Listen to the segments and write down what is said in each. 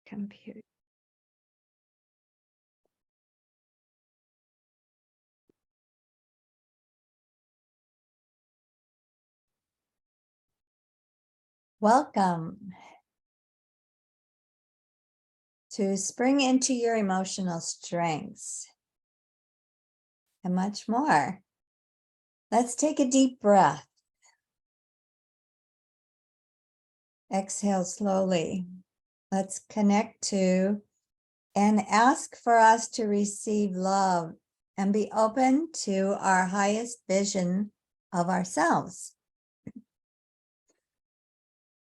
computer. Welcome to spring into your emotional strengths and much more. Let's take a deep breath. Exhale slowly. Let's connect to and ask for us to receive love and be open to our highest vision of ourselves.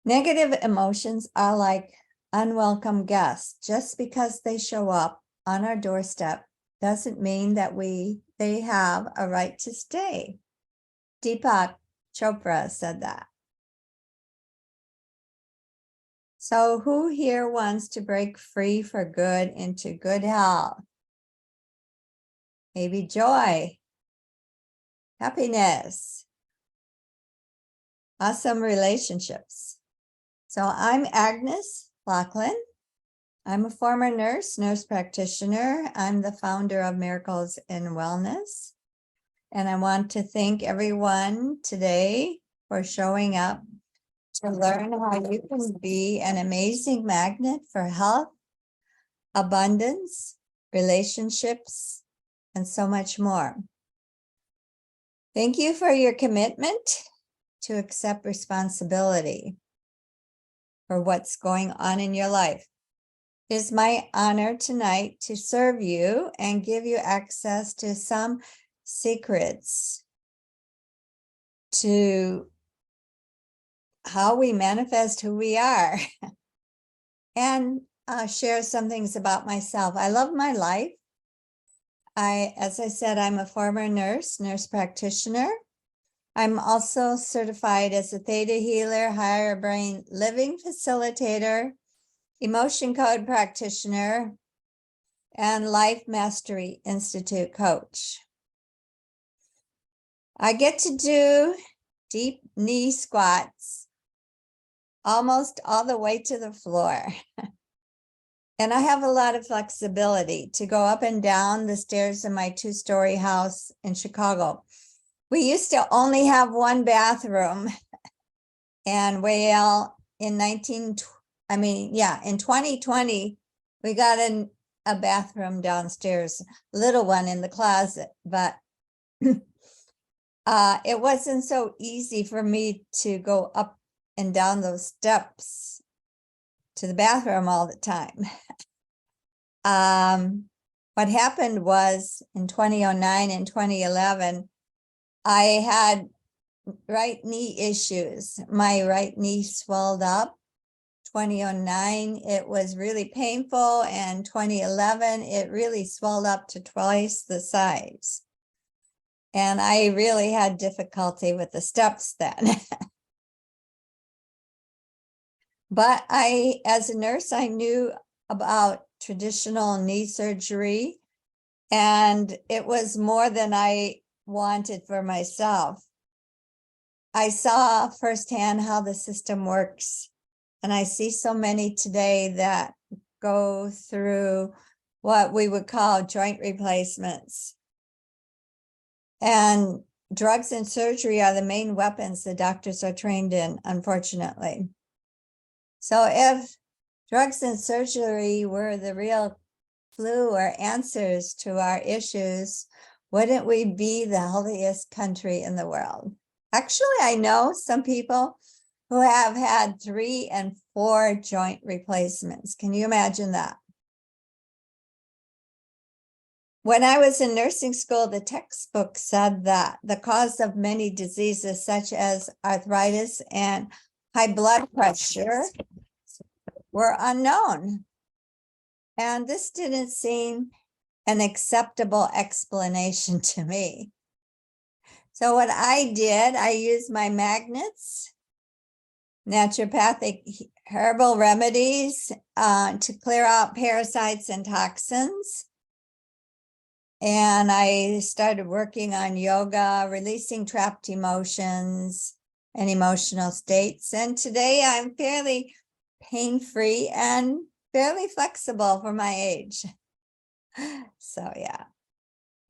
Negative emotions are like unwelcome guests. Just because they show up on our doorstep doesn't mean that they have a right to stay. Deepak Chopra said that. So who here wants to break free for good into good health? Maybe joy, happiness, awesome relationships. So I'm Agnes Lachlan. I'm a former nurse practitioner. I'm the founder of Miracles in Wellness. And I want to thank everyone today for showing up to learn how you can be an amazing magnet for health, abundance, relationships, and so much more. Thank you for your commitment to accept responsibility for what's going on in your life. It is my honor tonight to serve you and give you access to some secrets to how we manifest who we are and share some things about myself. I love my life. As I said, I'm a former nurse practitioner. I'm also certified as a theta healer, higher brain living facilitator, emotion code practitioner, and Life Mastery Institute coach. I get to do deep knee squats almost all the way to the floor. And I have a lot of flexibility to go up and down the stairs in my 2-story house in Chicago. We used to only have one bathroom, and in 2020, we got a bathroom downstairs, little one in the closet, but it wasn't so easy for me to go up and down those steps to the bathroom all the time. What happened was in 2009 and 2011, I had right knee issues. My right knee swelled up. 2009, it was really painful, and 2011, it really swelled up to twice the size. And I really had difficulty with the steps then. But as a nurse, I knew about traditional knee surgery, and it was more than I wanted for myself. I saw firsthand how the system works, and I see so many today that go through what we would call joint replacements. And drugs and surgery are the main weapons the doctors are trained in, unfortunately. So if drugs and surgery were the real clue or answers to our issues, wouldn't we be the healthiest country in the world? Actually, I know some people who have had 3 and 4 joint replacements. Can you imagine that? When I was in nursing school, the textbook said that the cause of many diseases such as arthritis and high blood pressure were unknown. And this didn't seem an acceptable explanation to me. So what I did, I used my magnets, naturopathic herbal remedies to clear out parasites and toxins. And I started working on yoga, releasing trapped emotions and emotional states. And today I'm fairly pain-free and fairly flexible for my age. So yeah,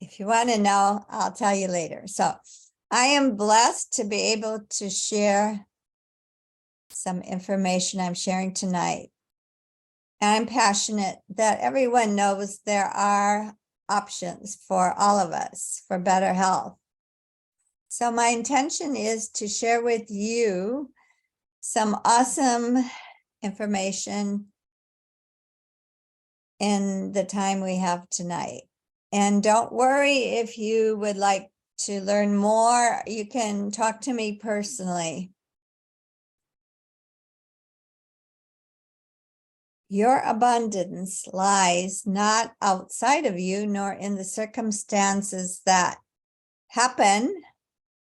if you want to know, I'll tell you later. So I am blessed to be able to share some information I'm sharing tonight. And I'm passionate that everyone knows there are options for all of us for better health. So my intention is to share with you some awesome information in the time we have tonight. And don't worry if you would like to learn more, you can talk to me personally. Your abundance lies not outside of you, nor in the circumstances that happen,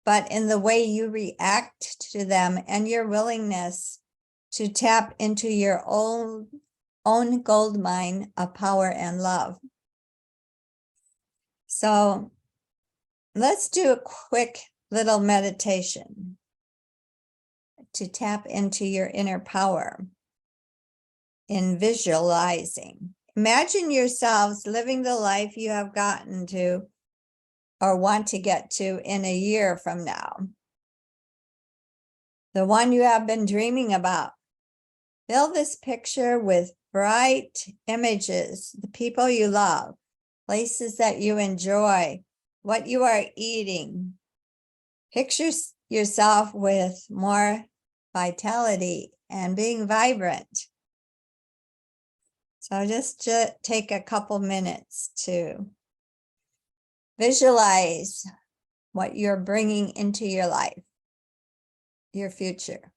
but in the way you react to them and your willingness to tap into your own gold mine of power and love. So let's do a quick little meditation to tap into your inner power in visualizing. Imagine yourselves living the life you have gotten to or want to get to in a year from now. The one you have been dreaming about. Fill this picture with bright images, the people you love, places that you enjoy, what you are eating. Picture yourself with more vitality and being vibrant. So just take a couple minutes to visualize what you're bringing into your life, your future.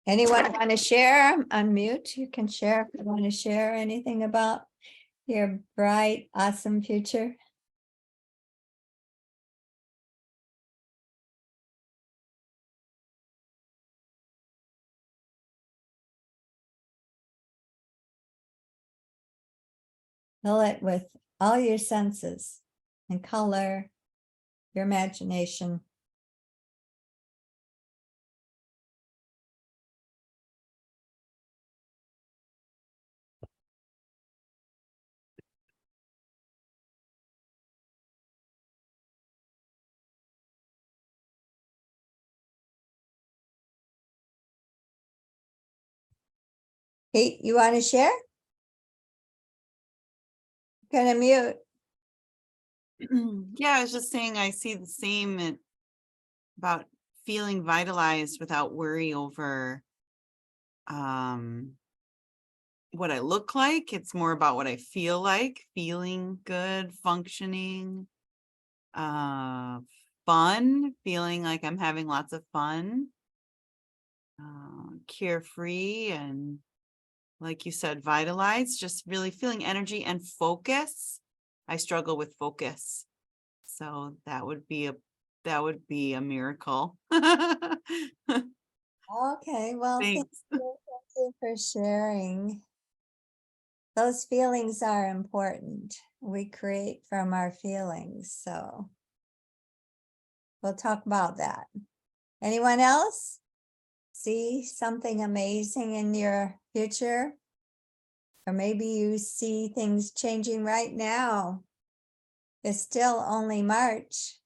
Anyone want to share? Unmute. You can share if you want to share anything about your bright, awesome future. Fill it with all your senses and color, your imagination. Kate, you want to share? Gonna mute. Yeah, I was just saying I see the same about feeling vitalized without worry over what I look like. It's more about what I feel like, feeling good, functioning, fun, feeling like I'm having lots of fun, carefree, and like you said, vitalized, just really feeling energy and focus. I struggle with focus. So that would be a miracle. Okay, well, thank Thanks. you for sharing. Those feelings are important. We create from our feelings, so we'll talk about that. Anyone else see something amazing in your future? Or maybe you see things changing right now. It's still only March.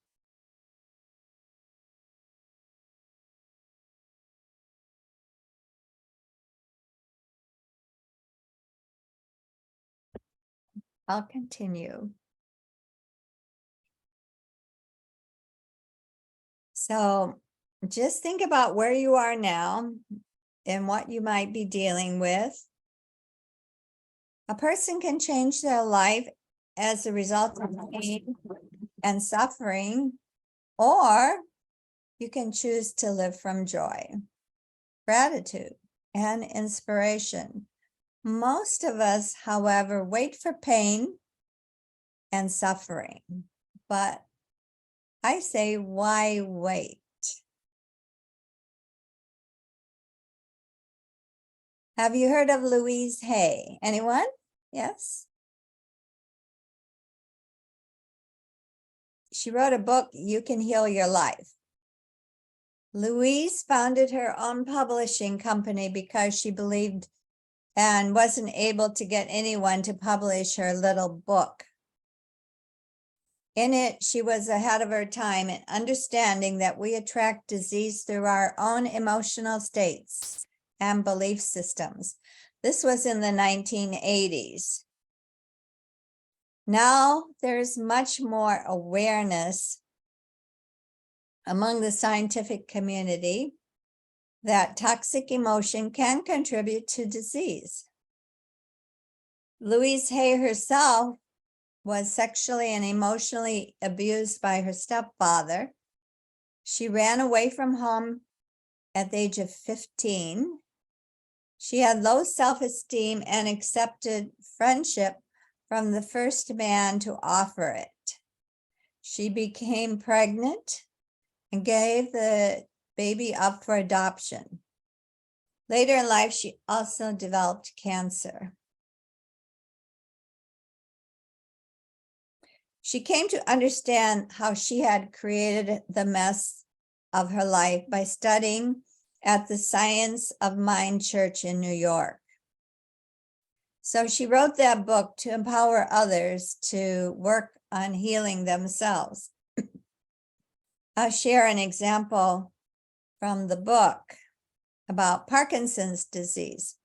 I'll continue. So just think about where you are now and what you might be dealing with. A person can change their life as a result of pain and suffering, or you can choose to live from joy, gratitude, and inspiration. Most of us, however, wait for pain and suffering, but I say, why wait? Have you heard of Louise Hay? Anyone? Yes? She wrote a book, You Can Heal Your Life. Louise founded her own publishing company because she believed and wasn't able to get anyone to publish her little book. In it, she was ahead of her time in understanding that we attract disease through our own emotional states and belief systems. This was in the 1980s. Now there's much more awareness among the scientific community that toxic emotion can contribute to disease. Louise Hay herself was sexually and emotionally abused by her stepfather. She ran away from home at the age of 15. She had low self-esteem and accepted friendship from the first man to offer it. She became pregnant and gave the baby up for adoption. Later in life, she also developed cancer. She came to understand how she had created the mess of her life by studying at the Science of Mind Church in New York. So she wrote that book to empower others to work on healing themselves. I'll share an example from the book about Parkinson's disease,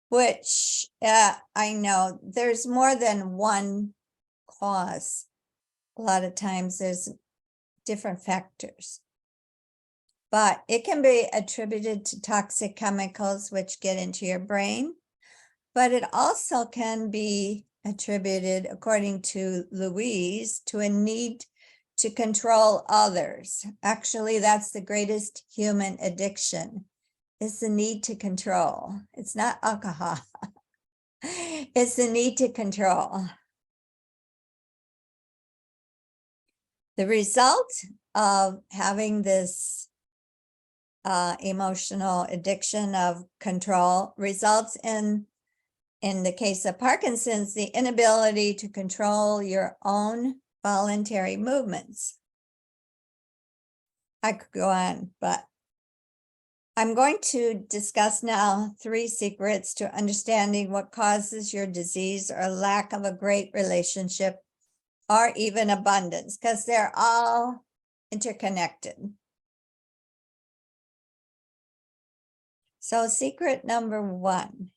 which I know there's more than one cause. A lot of times there's different factors, but it can be attributed to toxic chemicals which get into your brain, but it also can be attributed, according to Louise, to a need to control others. Actually, that's the greatest human addiction, is the need to control. It's not alcohol. It's the need to control. The result of having this emotional addiction of control results in the case of Parkinson's, the inability to control your own voluntary movements. I could go on, but I'm going to discuss now 3 secrets to understanding what causes your disease or lack of a great relationship or even abundance, because they're all interconnected. So secret number 1,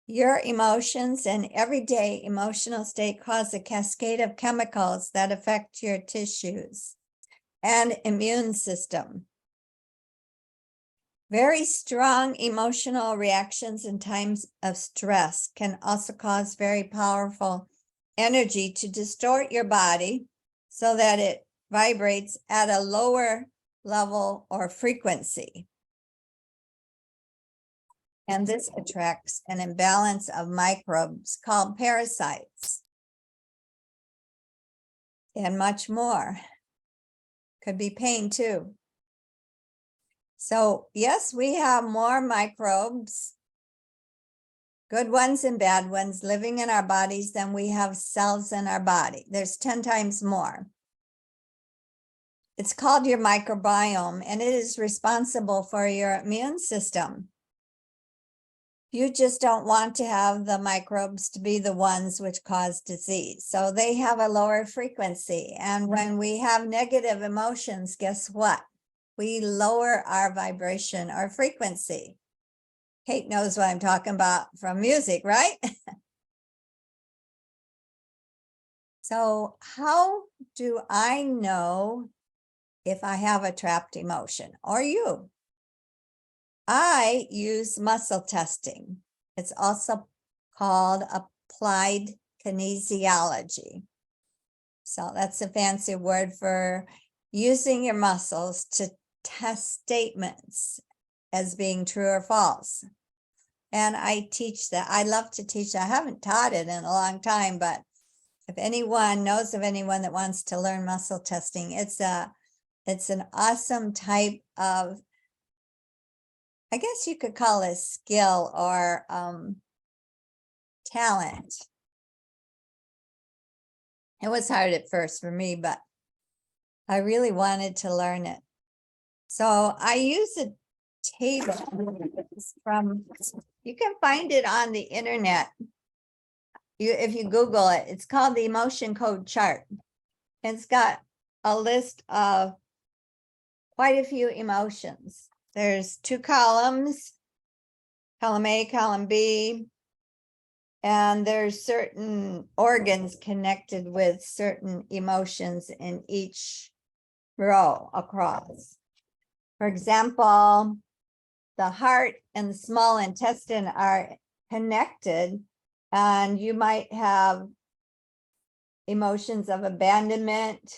your emotions and everyday emotional state cause a cascade of chemicals that affect your tissues and immune system. Very strong emotional reactions in times of stress can also cause very powerful energy to distort your body so that it vibrates at a lower level or frequency. And this attracts an imbalance of microbes called parasites and much more. Could be pain too. So yes, we have more microbes, good ones and bad ones, living in our bodies than we have cells in our body. There's 10 times more. It's called your microbiome, and it is responsible for your immune system. You just don't want to have the microbes to be the ones which cause disease. So they have a lower frequency. And when we have negative emotions, guess what? We lower our vibration or frequency. Kate knows what I'm talking about from music, right? So how do I know if I have a trapped emotion, or you? I use muscle testing. It's also called applied kinesiology. So that's a fancy word for using your muscles to test statements as being true or false. And I teach that. I love to teach that. I haven't taught it in a long time, but if anyone knows of anyone that wants to learn muscle testing, it's an awesome type of I guess you could call it skill or talent. It was hard at first for me, but I really wanted to learn it. So I use a table from, you can find it on the internet. If you Google it, it's called the emotion code chart. It's got a list of quite a few emotions. There's 2 columns, column A, column B, and there's certain organs connected with certain emotions in each row across. For example, the heart and the small intestine are connected, and you might have emotions of abandonment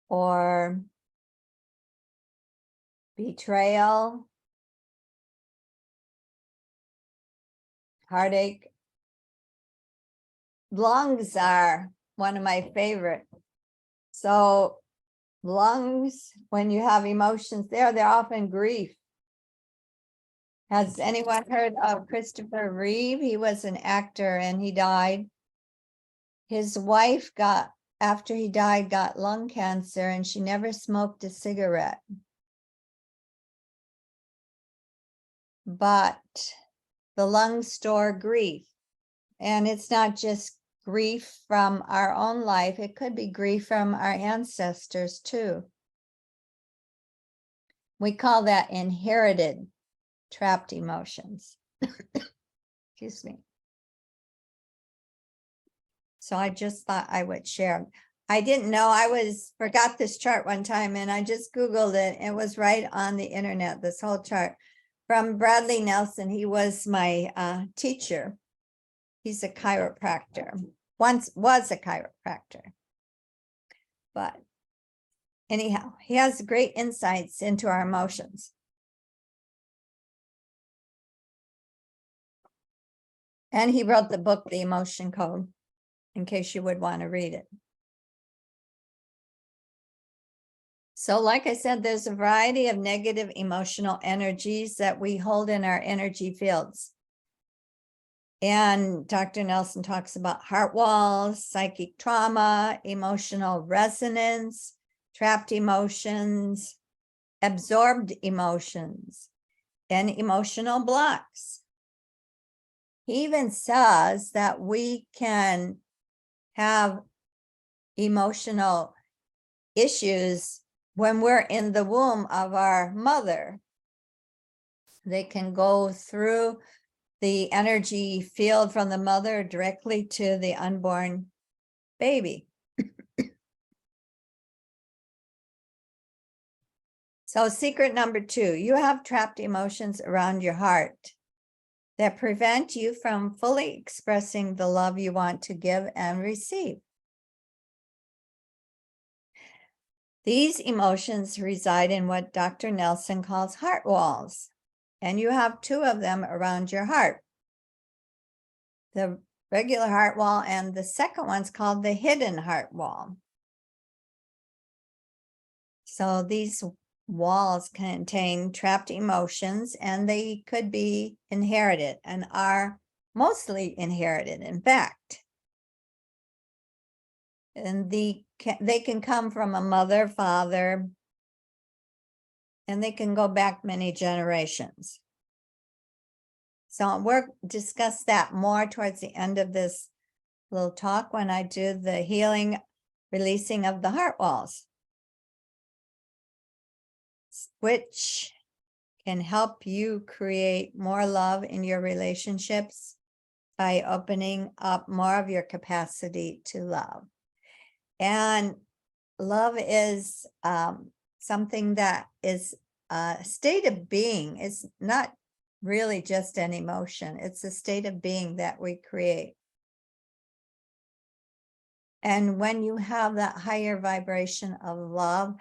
or betrayal, heartache. Lungs are one of my favorite. So lungs, when you have emotions there, they're often grief. Has anyone heard of Christopher Reeve? He was an actor and he died. His wife after he died, got lung cancer, and she never smoked a cigarette. But the lungs store grief. And it's not just grief from our own life, it could be grief from our ancestors too. We call that inherited trapped emotions. Excuse me. So I just thought I would share. I didn't know, forgot this chart one time and I just Googled it. It was right on the internet, this whole chart from Bradley Nelson. He was my teacher. He's a chiropractor, once was a chiropractor. But anyhow, he has great insights into our emotions. And he wrote the book, The Emotion Code, in case you would want to read it. So like I said, there's a variety of negative emotional energies that we hold in our energy fields. And Dr. Nelson talks about heart walls, psychic trauma, emotional resonance, trapped emotions, absorbed emotions, and emotional blocks. He even says that we can have emotional issues when we're in the womb of our mother. They can go through the energy field from the mother directly to the unborn baby. So secret number 2, you have trapped emotions around your heart that prevent you from fully expressing the love you want to give and receive. These emotions reside in what Dr. Nelson calls heart walls, and you have 2 of them around your heart. The regular heart wall, and the second one's called the hidden heart wall. So these walls contain trapped emotions, and they could be inherited and are mostly inherited, in fact. And they can come from a mother, father, and they can go back many generations. So we'll discuss that more towards the end of this little talk when I do the healing, releasing of the heart walls, which can help you create more love in your relationships by opening up more of your capacity to love. And love is something that is a state of being. It's not really just an emotion. It's a state of being that we create. And when you have that higher vibration of love,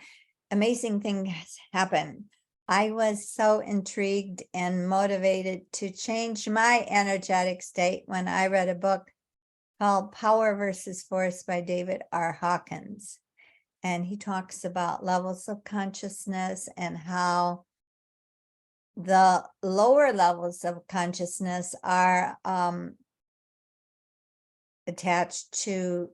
amazing things happen. I was so intrigued and motivated to change my energetic state when I read a book called Power versus Force by David R. Hawkins. And he talks about levels of consciousness and how the lower levels of consciousness are attached to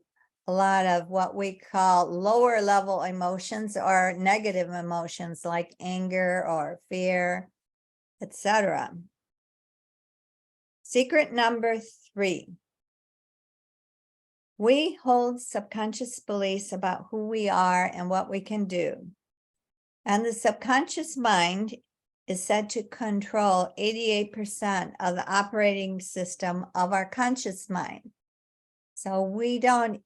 a lot of what we call lower level emotions or negative emotions like anger or fear, etc. Secret number 3. We hold subconscious beliefs about who we are and what we can do. And the subconscious mind is said to control 88% of the operating system of our conscious mind. So we don't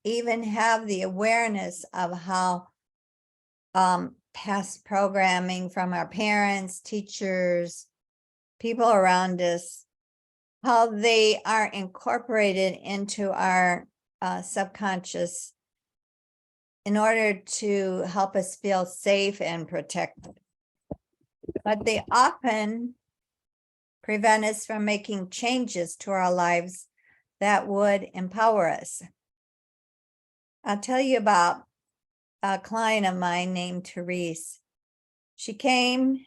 even have the awareness of how past programming from our parents, teachers, people around us, how they are incorporated into our subconscious in order to help us feel safe and protected. But they often prevent us from making changes to our lives that would empower us. I'll tell you about a client of mine named Therese. She came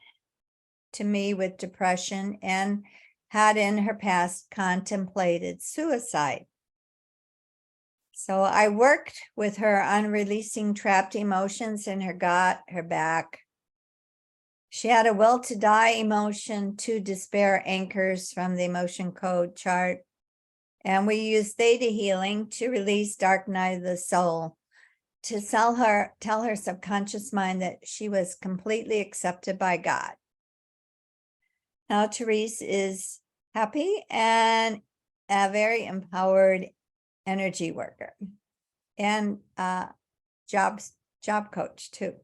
to me with depression and had in her past contemplated suicide. So I worked with her on releasing trapped emotions in her gut, her back. She had a will to die emotion, 2 despair anchors from the emotion code chart. And we used theta healing to release dark night of the soul, to tell her subconscious mind that she was completely accepted by God. Now Therese is happy and a very empowered energy worker and job coach too.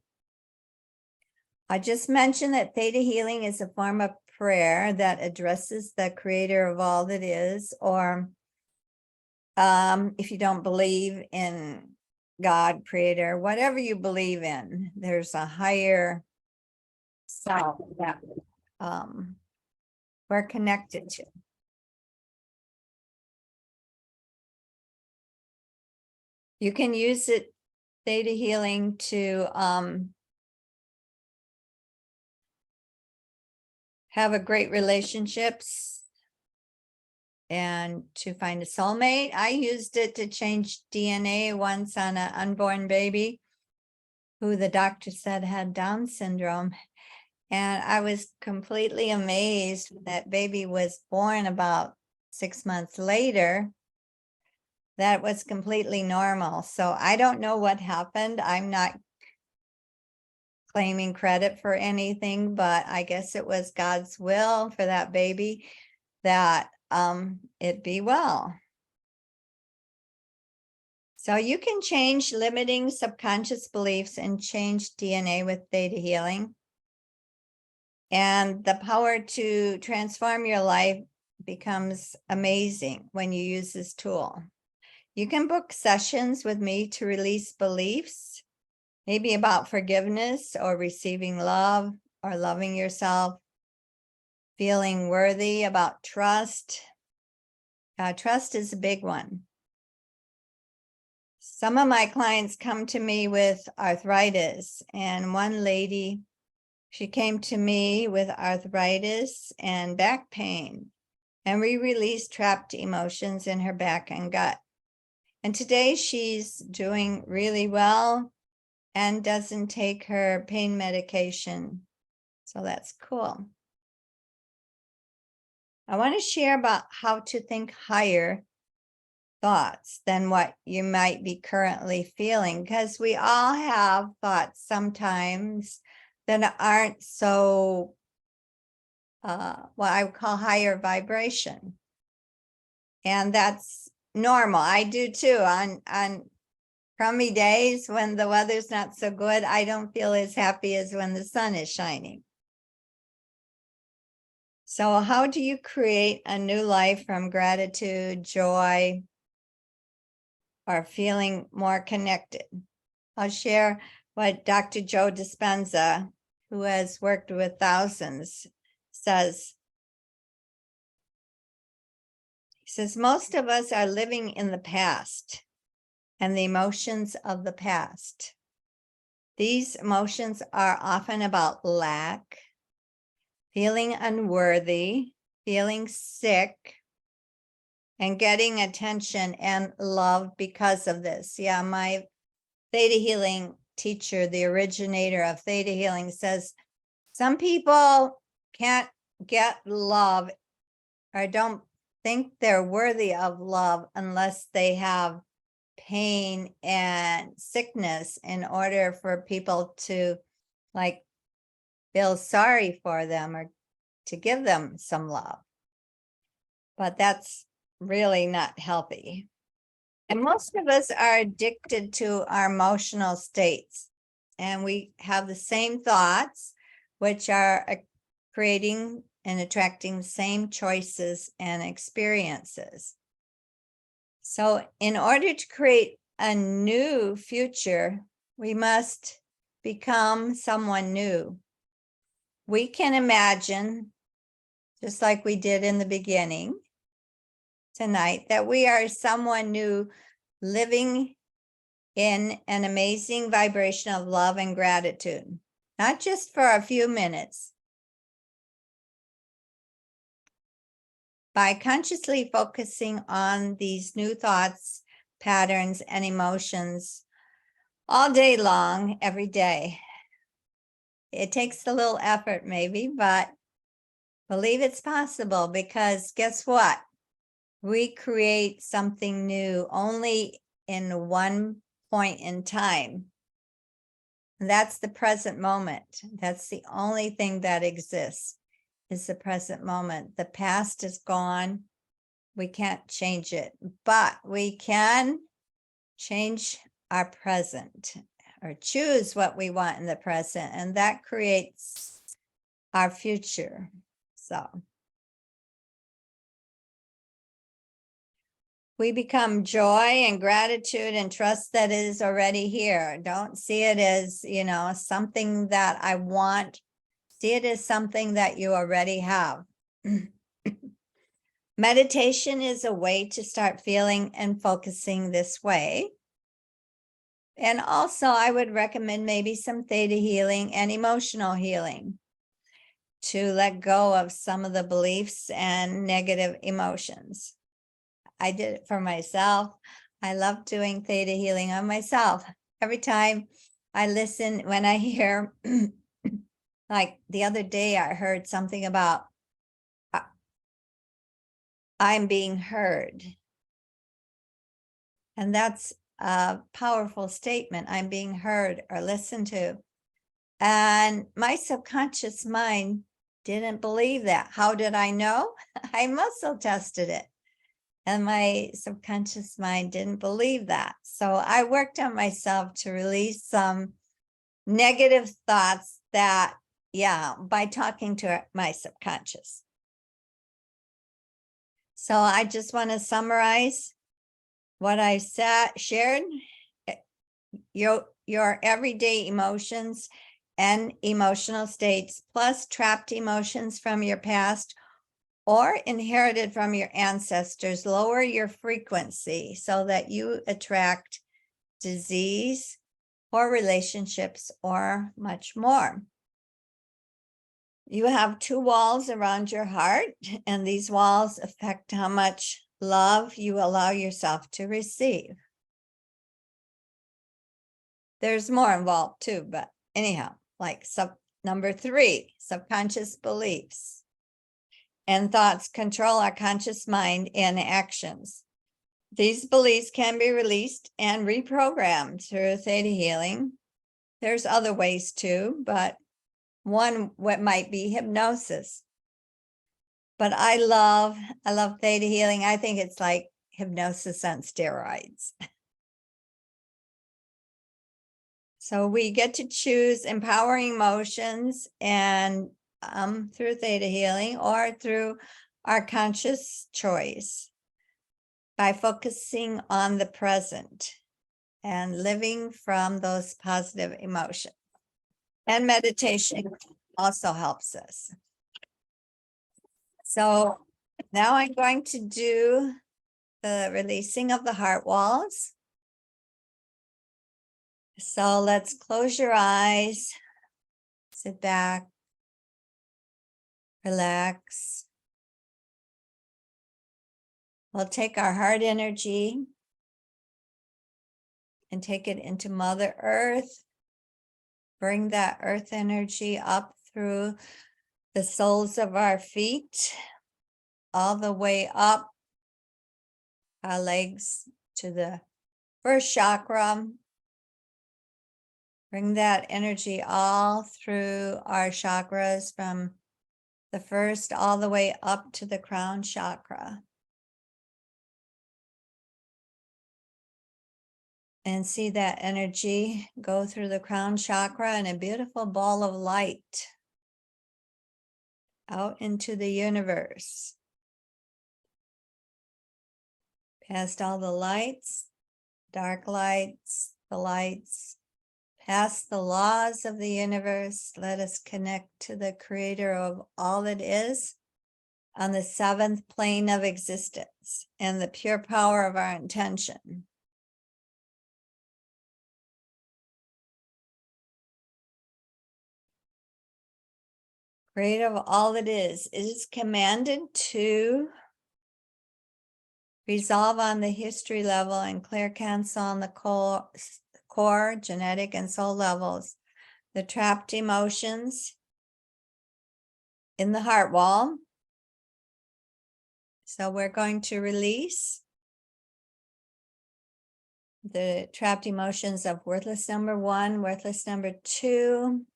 I just mentioned that theta healing is a form of prayer that addresses the creator of all that is, or if you don't believe in God, creator, whatever you believe in, there's a higher self that we're connected to. You can use it, theta healing, to have a great relationships and to find a soulmate. I used it to change DNA once on an unborn baby who the doctor said had Down syndrome. And I was completely amazed when that baby was born about 6 months later. That was completely normal. So I don't know what happened. I'm not claiming credit for anything, but I guess it was God's will for that baby that it be well. So you can change limiting subconscious beliefs and change DNA with theta healing. And the power to transform your life becomes amazing when you use this tool. You can book sessions with me to release beliefs, maybe about forgiveness or receiving love or loving yourself, feeling worthy, about trust. Trust is a big one. Some of my clients come to me with arthritis, and one lady, she came to me with arthritis and back pain, and we released trapped emotions in her back and gut. And today she's doing really well and doesn't take her pain medication. So that's cool. I want to share about how to think higher thoughts than what you might be currently feeling, because we all have thoughts sometimes that aren't so what I would call higher vibration. And that's normal. I do too. On crummy days when the weather's not so good, I don't feel as happy as when the sun is shining. So how do you create a new life from gratitude, joy, or feeling more connected? I'll share what Dr. Joe Dispenza, who has worked with thousands, says. He says, most of us are living in the past and the emotions of the past. These emotions are often about lack, feeling unworthy, feeling sick, and getting attention and love because of this. Yeah, my Theta Healing teacher, the originator of Theta Healing, says some people can't get love or don't think they're worthy of love unless they have pain and sickness in order for people to like feel sorry for them or to give them some love. But that's really not healthy. And most of us are addicted to our emotional states. And we have the same thoughts, which are creating and attracting the same choices and experiences. So in order to create a new future, we must become someone new. We can imagine, just like we did in the beginning tonight, that we are someone new living in an amazing vibration of love and gratitude, not just for a few minutes. By consciously focusing on these new thoughts, patterns, and emotions all day long, every day. It takes a little effort maybe, but believe it's possible, because guess what? We create something new only in one point in time. And that's the present moment. That's the only thing that exists, is the present moment. The past is gone. We can't change it, but we can change our present or choose what we want in the present, and that creates our future. So we become joy and gratitude and trust that it is already here. Don't see it as, something that I want. See it as something that you already have. Meditation is a way to start feeling and focusing this way. And also, I would recommend maybe some theta healing and emotional healing to let go of some of the beliefs and negative emotions. I did it for myself. I love doing theta healing on myself. Every time I listen, when I hear, like the other day, I heard something about I'm being heard. And that's a powerful statement. I'm being heard or listened to. And my subconscious mind didn't believe that. How did I know? I muscle tested it. And my subconscious mind didn't believe that. So I worked on myself to release some negative thoughts that, by talking to my subconscious. So I just want to summarize what I shared. Your everyday emotions and emotional states, plus trapped emotions from your past or inherited from your ancestors, lower your frequency so that you attract disease, poor relationships, or much more. You have 2 walls around your heart, and these walls affect how much love you allow yourself to receive. There's more involved too, but anyhow, like number 3, subconscious beliefs and thoughts control our conscious mind and actions. These beliefs can be released and reprogrammed through theta healing. There's other ways too, but one what might be hypnosis. But I love theta healing. I think it's like hypnosis on steroids. So we get to choose empowering emotions and through theta healing or through our conscious choice by focusing on the present and living from those positive emotions. And meditation also helps us. So now I'm going to do the releasing of the heart walls. So let's close your eyes, sit back, relax. We'll take our heart energy and take it into Mother Earth. Bring that earth energy up through the soles of our feet, all the way up our legs to the first chakra. Bring that energy all through our chakras from the first all the way up to the crown chakra. And see that energy go through the crown chakra in a beautiful ball of light out into the universe. Past all the lights, dark lights, the lights, past the laws of the universe. Let us connect to the creator of all that is on the seventh plane of existence and the pure power of our intention. Creator of all that is, it is commanded to resolve on the history level and clear cancel on the core, genetic, and soul levels, the trapped emotions in the heart wall. So we're going to release the trapped emotions of worthless number 1, worthless number 2,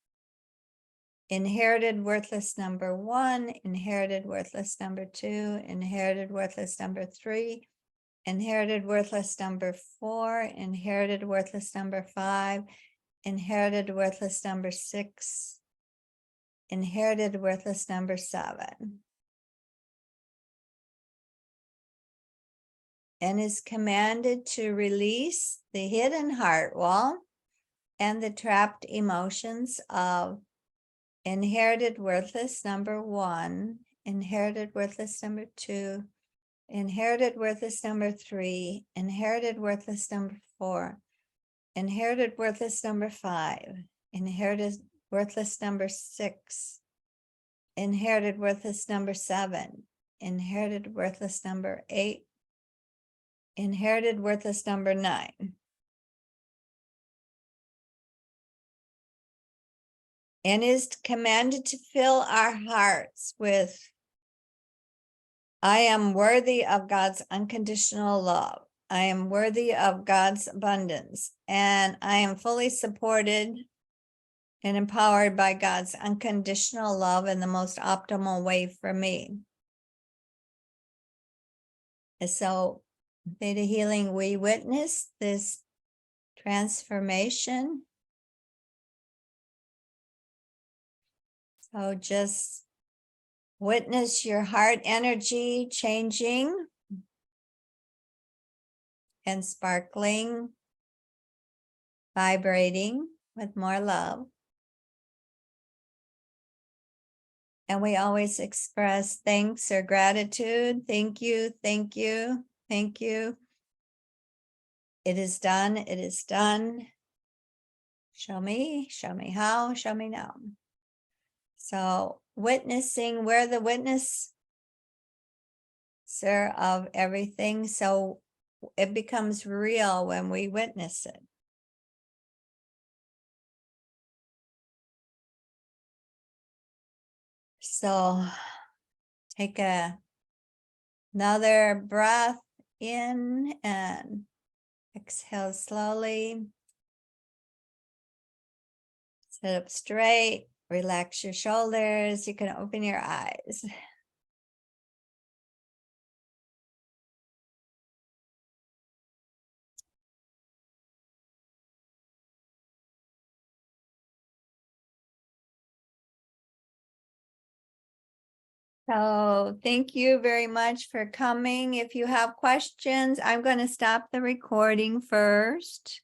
inherited worthless number 1, inherited worthless number 2, inherited worthless number 3, inherited worthless number 4, inherited worthless number 5, inherited worthless number 6, inherited worthless number 7. And is commanded to release the hidden heart wall and the trapped emotions of inherited worthless number 1, inherited worthless number 2, inherited worthless number 3, inherited worthless number 4, inherited worthless number 5, inherited worthless number 6, inherited worthless number 7, inherited worthless number 8, inherited worthless number 9. And is commanded to fill our hearts with, I am worthy of God's unconditional love. I am worthy of God's abundance, and I am fully supported and empowered by God's unconditional love in the most optimal way for me. And so, Theta Healing, we witness this transformation. So just witness your heart energy changing and sparkling, vibrating with more love. And we always express thanks or gratitude. Thank you, thank you, thank you. It is done, it is done. Show me how, show me now. So witnessing, we're the witness, sir, of everything. So it becomes real when we witness it. So take another breath in and exhale slowly. Sit up straight, relax your shoulders. You can open your eyes. So thank you very much for coming. If you have questions, I'm going to stop the recording first.